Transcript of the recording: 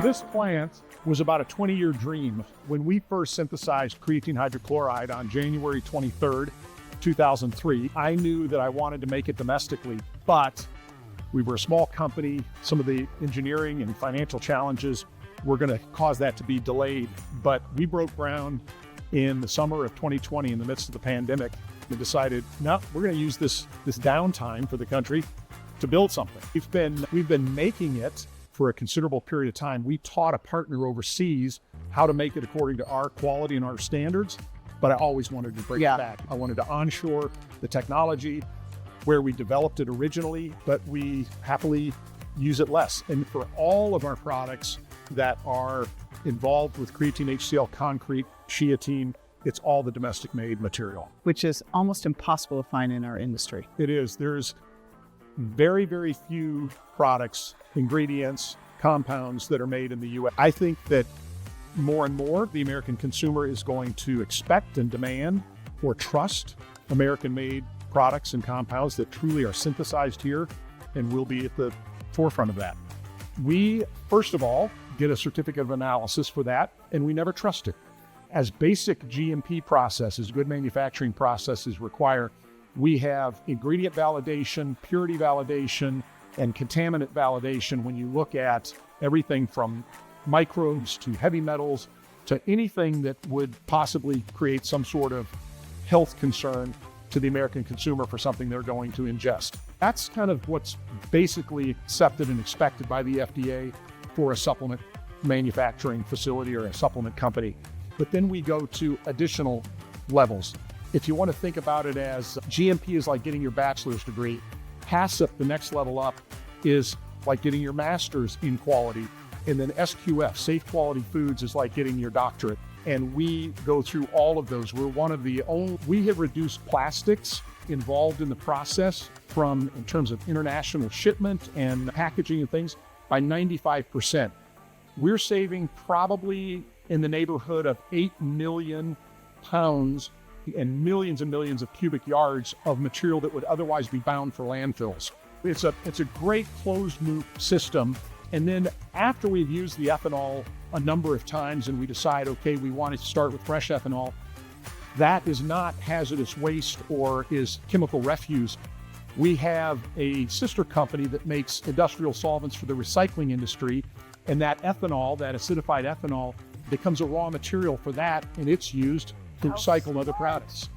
This plant was about a 20-year dream. When we first synthesized creatine hydrochloride on January 23rd, 2003, I knew that I wanted to make it domestically, but we were a small company. Some of the engineering and financial challenges were going to cause that to be delayed. But we broke ground in the summer of 2020 in the midst of the pandemic and decided, no, we're going to use this downtime for the country to build something. We've been making it for a considerable period of time. We taught a partner overseas how to make it according to our quality and our standards, but I always wanted to bring it back. I wanted to onshore the technology where we developed it originally, but we happily use it less. And for all of our products that are involved with Creatine HCl, concrete, Creatine, it's all the domestic made material. Which is almost impossible to find in our industry. It is. There's very, very few products, ingredients, compounds that are made in the U.S. I think that more and more the American consumer is going to expect and demand or trust American-made products and compounds that truly are synthesized here, and we'll be at the forefront of that. We, first of all, get a certificate of analysis for that, and we never trust it. As basic GMP processes, good manufacturing processes require, we have ingredient validation, purity validation, and contaminant validation when you look at everything from microbes to heavy metals to anything that would possibly create some sort of health concern to the American consumer for something they're going to ingest. That's kind of what's basically accepted and expected by the FDA for a supplement manufacturing facility or a supplement company. But then we go to additional levels. If you want to think about it as GMP is like getting your bachelor's degree, HACCP, the next level up, is like getting your master's in quality. And then SQF, safe quality foods, is like getting your doctorate. And we go through all of those. We're one of the only, we have reduced plastics involved in the process in terms of international shipment and packaging and things by 95%. We're saving probably in the neighborhood of 8 million pounds and millions of cubic yards of material that would otherwise be bound for landfills. It's a great closed loop system. And then after we've used the ethanol a number of times and we decide, okay, we want to start with fresh ethanol, that is not hazardous waste or is chemical refuse. We have a sister company that makes industrial solvents for the recycling industry, and that ethanol, that acidified ethanol, becomes a raw material for that, and it's used to recycle other products.